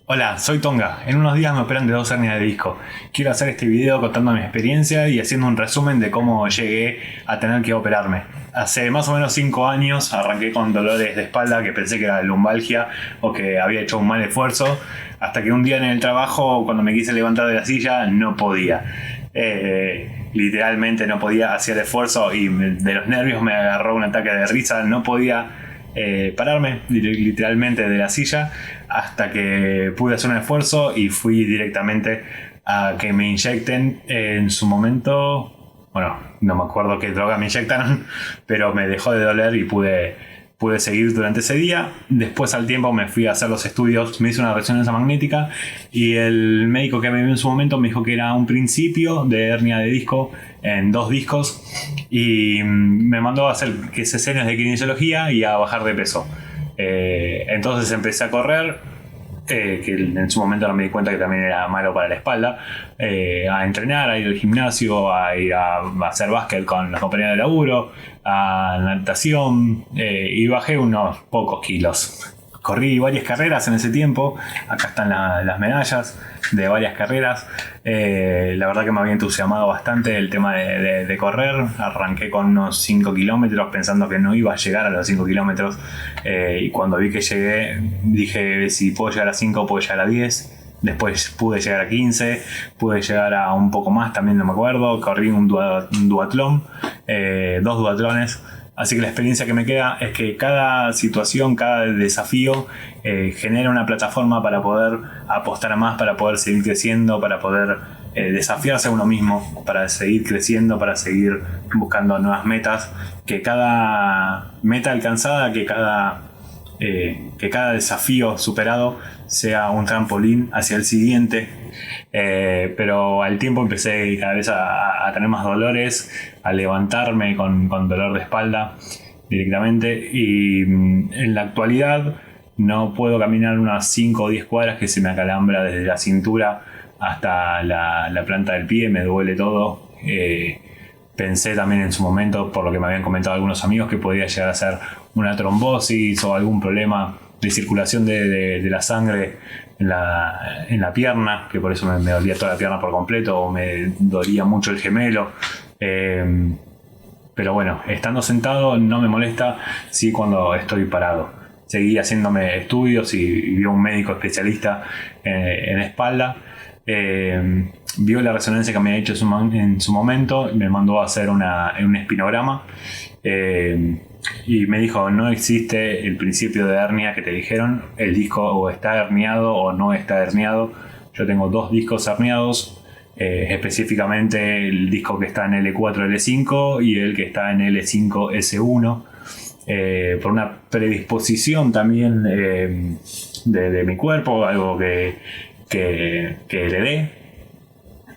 Hola, soy Tonga. En unos días me operan de dos hernias de disco. Quiero hacer este video contando mi experiencia y haciendo un resumen de cómo llegué a tener que operarme. Hace más o menos 5 años arranqué con dolores de espalda que pensé que era lumbalgia o que había hecho un mal esfuerzo, hasta que un día en el trabajo, cuando me quise levantar de la silla, no podía. Literalmente no podía hacer esfuerzo y de los nervios me agarró un ataque de risa. No podía pararme literalmente de la silla hasta que pude hacer un esfuerzo y fui directamente a que me inyecten. En su momento, bueno, no me acuerdo qué droga me inyectaron, pero me dejó de doler y pude seguir durante ese día. Después, al tiempo, me fui a hacer los estudios, me hice una resonancia magnética y el médico que me vio en su momento me dijo que era un principio de hernia de disco en 2 discos y me mandó a hacer sesiones de kinesiología y a bajar de peso. Entonces empecé a correr, que en su momento no me di cuenta que también era malo para la espalda, a entrenar, a ir al gimnasio, a ir a hacer básquet con los compañeros de laburo, a natación, y bajé unos pocos kilos. Corrí varias carreras en ese tiempo. Acá están las medallas de varias carreras. La verdad que me había entusiasmado bastante el tema de correr. Arranqué con unos 5 kilómetros pensando que no iba a llegar a los 5 kilómetros. Y cuando vi que llegué, dije: si puedo llegar a 5, puedo llegar a 10. Después pude llegar a 15, pude llegar a un poco más, también no me acuerdo. Corrí un duatlón, 2 duatlones. Así que la experiencia que me queda es que cada situación, cada desafío genera una plataforma para poder apostar más, para poder seguir creciendo, para poder desafiarse a uno mismo, para seguir creciendo, para seguir buscando nuevas metas. Que cada meta alcanzada, que cada desafío superado sea un trampolín hacia el siguiente. Pero al tiempo empecé cada vez a tener más dolores, a levantarme con dolor de espalda directamente, y en la actualidad no puedo caminar unas 5 o 10 cuadras, que se me acalambra desde la cintura hasta la planta del pie, me duele todo. Pensé también en su momento, por lo que me habían comentado algunos amigos, que podría llegar a ser una trombosis o algún problema de circulación de la sangre en la pierna, que por eso me dolía toda la pierna por completo, o me dolía mucho el gemelo. Pero bueno, estando sentado no me molesta, sí cuando estoy parado. Seguí haciéndome estudios y vi a un médico especialista en espalda. Vio la resonancia que me había hecho en su momento y me mandó a hacer un espinograma. Y me dijo: no existe el principio de hernia que te dijeron, el disco o está herniado o no está herniado. Yo tengo 2 discos herniados, específicamente el disco que está en L4 L5 y el que está en L5 S1, por una predisposición también de mi cuerpo, algo que heredé.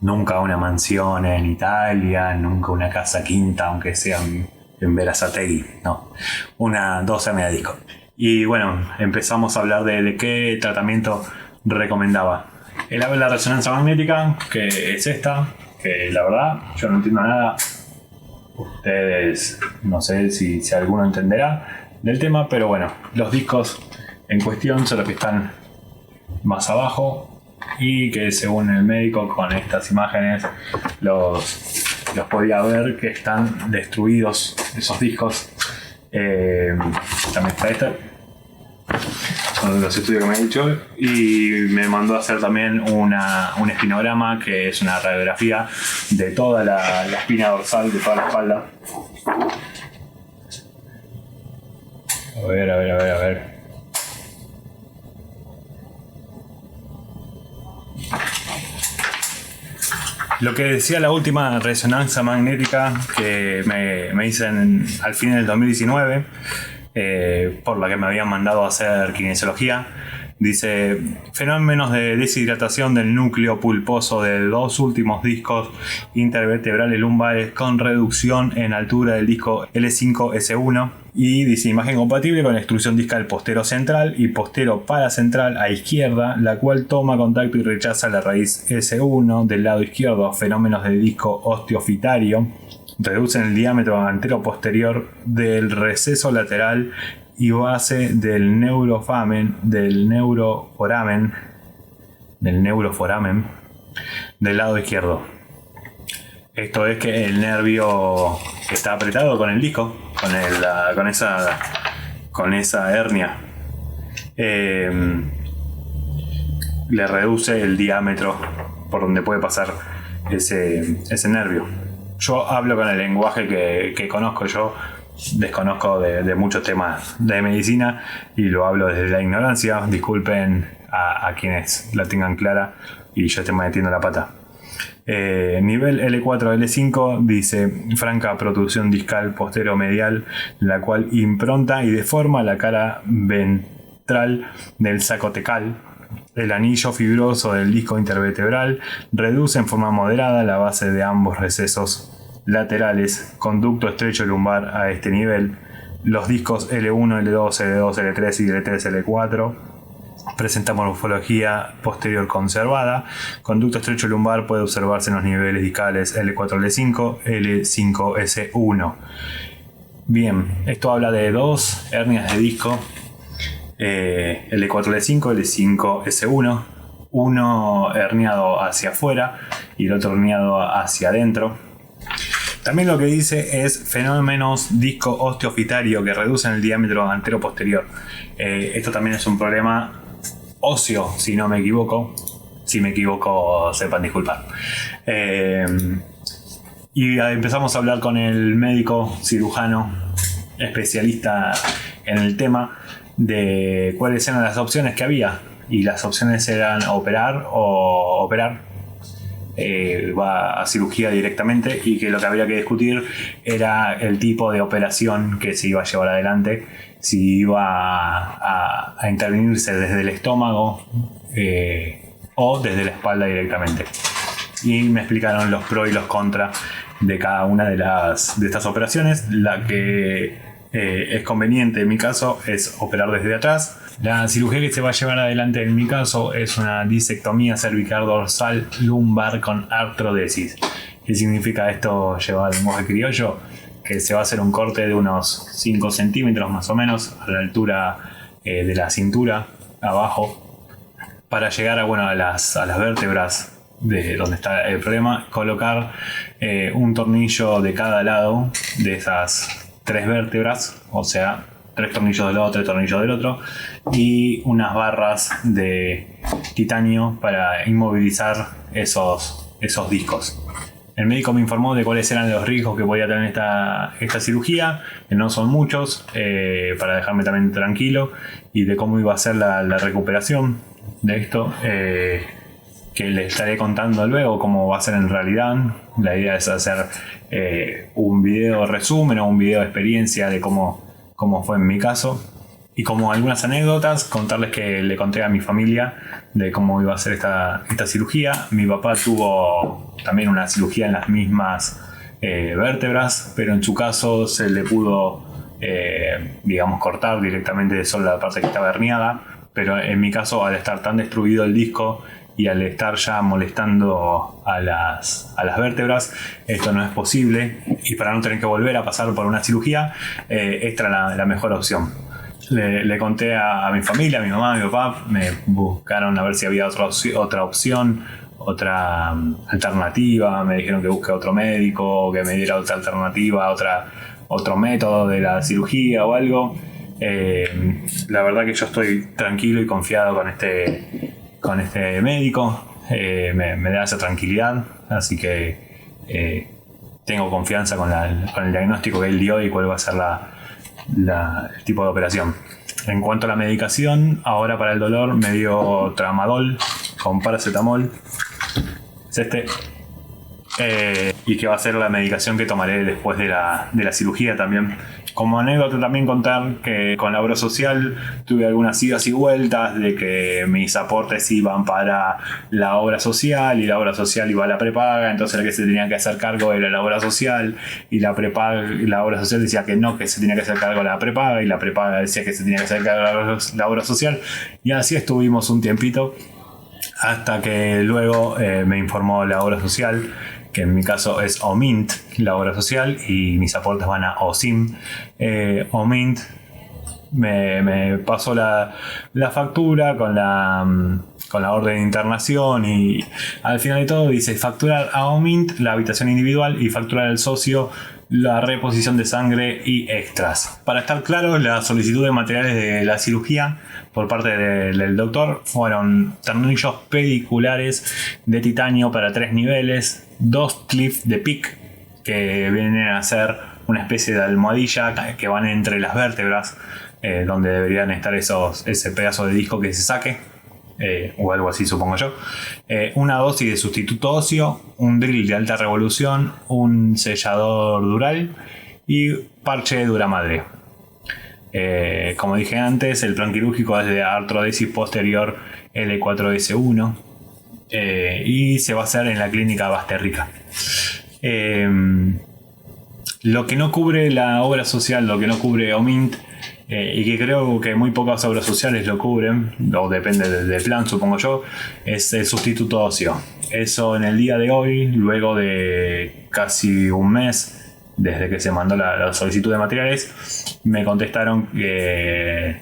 Nunca una mansión en Italia, nunca una casa quinta, aunque sea en Berazategui, no. 2 hernias de disco. Y bueno, empezamos a hablar de qué tratamiento recomendaba. Él habla de la resonancia magnética, que es esta, que la verdad yo no entiendo nada. Ustedes, no sé si alguno entenderá del tema, pero bueno, los discos en cuestión son los que están más abajo, y que según el médico, con estas imágenes los podía ver que están destruidos esos discos. También está esta, con los estudios que me ha dicho, y me mandó a hacer también un espinograma, que es una radiografía de toda la espina dorsal, de toda la espalda. A ver. Lo que decía la última resonancia magnética que me hice al fin del 2019, por la que me habían mandado a hacer kinesiología, dice: fenómenos de deshidratación del núcleo pulposo de 2 últimos discos intervertebrales lumbares con reducción en altura del disco L5-S1. Y dice: imagen compatible con extrusión discal postero central y postero paracentral a izquierda, la cual toma contacto y rechaza la raíz S1 del lado izquierdo. Fenómenos de disco osteofitario reducen el diámetro antero-posterior del receso lateral y base del neuroforamen del neuroforamen del lado izquierdo. Esto es que el nervio está apretado con el disco, con esa hernia. Le reduce el diámetro por donde puede pasar ese nervio. Yo hablo con el lenguaje que conozco. Yo desconozco de muchos temas de medicina y lo hablo desde la ignorancia. Disculpen a quienes la tengan clara y yo esté metiendo la pata. Nivel L4, L5 dice franca protrusión discal posterior-medial, la cual impronta y deforma la cara ventral del sacotecal. El anillo fibroso del disco intervertebral reduce en forma moderada la base de ambos recesos laterales. Conducto estrecho lumbar a este nivel. Los discos L1, L2, L2, L3 y L3, L4 presenta morfología posterior conservada. Conducto estrecho lumbar puede observarse en los niveles discales L4, L5, L5, S1. Bien, esto habla de dos hernias de disco, L4, L5, L5, S1. Uno herniado hacia afuera y el otro herniado hacia adentro. También lo que dice es fenómenos disco osteofitario que reducen el diámetro antero-posterior. Esto también es un problema óseo, si no me equivoco. Si me equivoco, sepan disculpar. Y empezamos a hablar con el médico cirujano especialista en el tema de cuáles eran las opciones que había. Y las opciones eran operar o operar. Va a cirugía directamente, y que lo que habría que discutir era el tipo de operación que se iba a llevar adelante, si iba a intervenirse desde el estómago o desde la espalda directamente. Y me explicaron los pros y los contras de cada una de estas operaciones. La que es conveniente en mi caso es operar desde atrás. La cirugía que se va a llevar adelante en mi caso es una disectomía cervical dorsal lumbar con artrodesis. ¿Qué significa esto llevado al lenguaje criollo? Que se va a hacer un corte de unos 5 centímetros más o menos a la altura de la cintura abajo, para llegar a las vértebras de donde está el problema, colocar un tornillo de cada lado de esas 3 vértebras, o sea, 3 tornillos del lado, 3 tornillos del otro, y unas barras de titanio para inmovilizar esos discos. El médico me informó de cuáles eran los riesgos que podía tener esta cirugía, que no son muchos, para dejarme también tranquilo, y de cómo iba a ser la recuperación de esto, que les estaré contando luego cómo va a ser en realidad. La idea es hacer un video resumen o un video de experiencia de cómo fue en mi caso, y como algunas anécdotas, contarles que le conté a mi familia de cómo iba a ser esta cirugía. Mi papá tuvo también una cirugía en las mismas vértebras, pero en su caso se le pudo cortar directamente solo la parte que estaba herniada, pero en mi caso, al estar tan destruido el disco y al estar ya molestando a las vértebras, esto no es posible, y para no tener que volver a pasar por una cirugía, esta era la mejor opción. Le conté a mi familia, a mi mamá, a mi papá, me buscaron a ver si había otra opción, otra alternativa, me dijeron que busque otro médico, que me diera otra alternativa, otro método de la cirugía o algo. La verdad que yo estoy tranquilo y confiado con este médico, me da esa tranquilidad, así que tengo confianza con el diagnóstico que él dio y cuál va a ser el tipo de operación. En cuanto a la medicación, ahora para el dolor me dio tramadol con paracetamol, y que va a ser la medicación que tomaré después de la cirugía también. Como anécdota también contar que con la obra social tuve algunas idas y vueltas de que mis aportes iban para la obra social y la obra social iba a la prepaga, entonces el que se tenía que hacer cargo era la obra social, y la obra social decía que no, que se tenía que hacer cargo de la prepaga, y la prepaga decía que se tenía que hacer cargo de la obra social, y así estuvimos un tiempito hasta que luego me informó la obra social, que en mi caso es OMINT, la obra social, y mis aportes van a OSIM. OMINT me pasó la factura con con la orden de internación, y al final de todo dice facturar a OMINT la habitación individual y facturar al socio la reposición de sangre y extras. Para estar claro, la solicitud de materiales de la cirugía por parte del doctor fueron tornillos pediculares de titanio para 3 niveles, 2 clips de PIC que vienen a ser una especie de almohadilla que van entre las vértebras, donde deberían estar ese pedazo de disco que se saque, o algo así supongo yo, una dosis de sustituto óseo, un drill de alta revolución, un sellador dural y parche de duramadre. Como dije antes, el plan quirúrgico es de artrodesis posterior L4S1, y se va a hacer en la clínica Basterrica. Lo que no cubre la obra social, lo que no cubre OMINT, y que creo que muy pocas obras sociales lo cubren, o depende del plan supongo yo, es el sustituto óseo. Eso en el día de hoy, luego de casi un mes desde que se mandó la solicitud de materiales, me contestaron que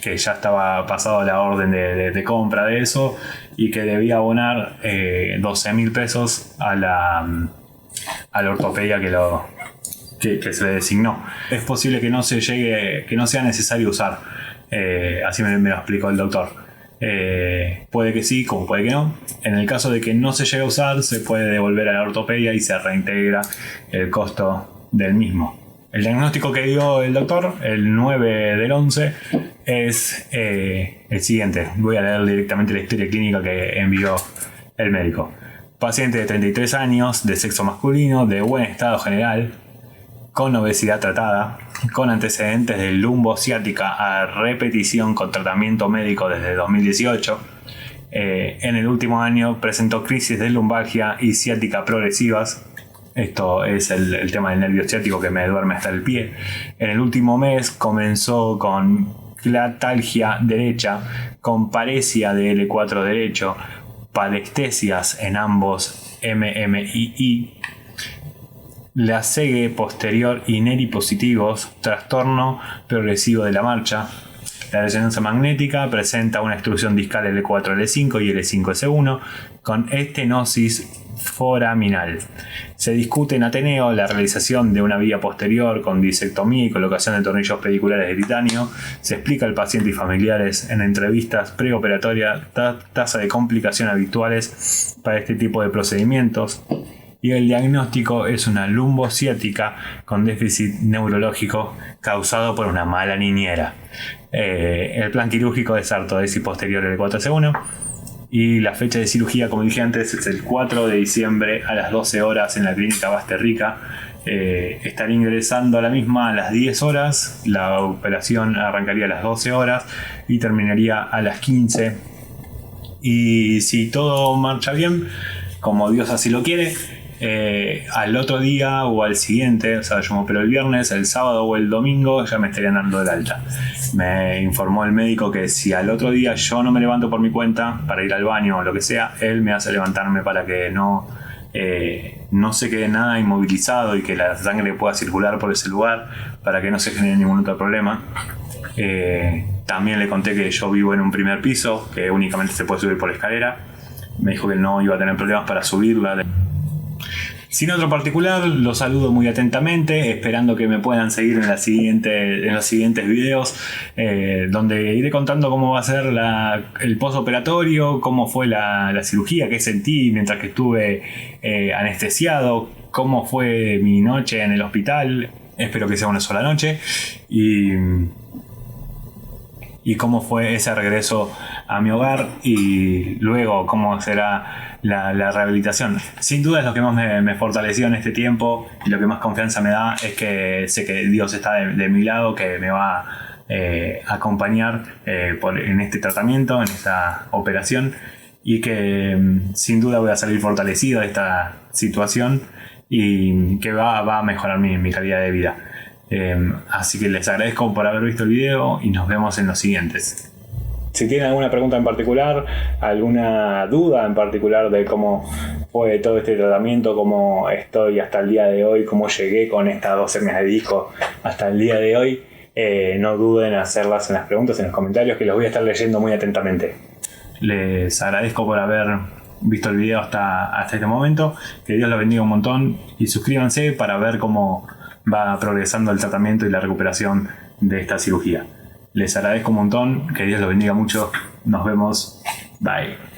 ya estaba pasado la orden de compra de eso y que debía abonar 12.000 pesos a la ortopedia que se le designó. Es posible que no sea necesario usar, así me lo explicó el doctor. Puede que sí, como puede que no. En el caso de que no se llegue a usar, se puede devolver a la ortopedia y se reintegra el costo del mismo. El diagnóstico que dio el doctor el 9 del 11 es el siguiente. Voy a leer directamente la historia clínica que envió el médico. Paciente de 33 años, de sexo masculino, de buen estado general, con obesidad tratada, con antecedentes de lumbociática a repetición con tratamiento médico desde 2018. En el último año presentó crisis de lumbalgia y ciática progresivas. Esto es el tema del nervio ciático que me duerme hasta el pie. En el último mes comenzó con clatalgia derecha, con paresia de L4 derecho, palestesias en ambos MMII, la cegue posterior y neri positivos, trastorno progresivo de la marcha. La resonancia magnética presenta una extrusión discal L4-L5 y L5-S1 con estenosis foraminal. Se discute en Ateneo la realización de una vía posterior con disectomía y colocación de tornillos pediculares de titanio. Se explica al paciente y familiares en entrevistas preoperatorias tasa de complicación habituales para este tipo de procedimientos. Y el diagnóstico es una lumbociática con déficit neurológico causado por una mala niñera. El plan quirúrgico es artrodesis posterior L4S1 y la fecha de cirugía, como dije antes, es el 4 de diciembre a las 12 horas en la clínica Basterrica. Estaré ingresando a la misma a las 10 horas, la operación arrancaría a las 12 horas y terminaría a las 15. Y si todo marcha bien, como Dios así lo quiere, al otro día o al siguiente, o sea, yo me opero el viernes, el sábado o el domingo ya me estarían dando el alta. Me informó el médico que si al otro día yo no me levanto por mi cuenta para ir al baño o lo que sea, él me hace levantarme para que no se quede nada inmovilizado y que la sangre pueda circular por ese lugar para que no se genere ningún otro problema. También le conté que yo vivo en un primer piso, que únicamente se puede subir por escalera. Me dijo que no iba a tener problemas para subirla. Sin otro particular, los saludo muy atentamente, esperando que me puedan seguir en los siguientes videos, donde iré contando cómo va a ser el postoperatorio, cómo fue la cirugía, qué sentí mientras que estuve anestesiado, cómo fue mi noche en el hospital, espero que sea una sola noche, y cómo fue ese regreso a mi hogar y luego cómo será la rehabilitación. Sin duda es lo que más me fortaleció en este tiempo y lo que más confianza me da es que sé que Dios está de mi lado, que me va a acompañar en este tratamiento, en esta operación, y que sin duda voy a salir fortalecido de esta situación y que va a mejorar mi calidad de vida. Así que les agradezco por haber visto el video y nos vemos en los siguientes. Si tienen alguna pregunta en particular, alguna duda en particular de cómo fue todo este tratamiento, cómo estoy hasta el día de hoy, cómo llegué con estas 2 hernias de disco hasta el día de hoy, no duden en hacerlas en las preguntas, en los comentarios, que los voy a estar leyendo muy atentamente. Les agradezco por haber visto el video hasta este momento. Que Dios los bendiga un montón y suscríbanse para ver cómo va progresando el tratamiento y la recuperación de esta cirugía. Les agradezco un montón, que Dios los bendiga mucho. Nos vemos. Bye.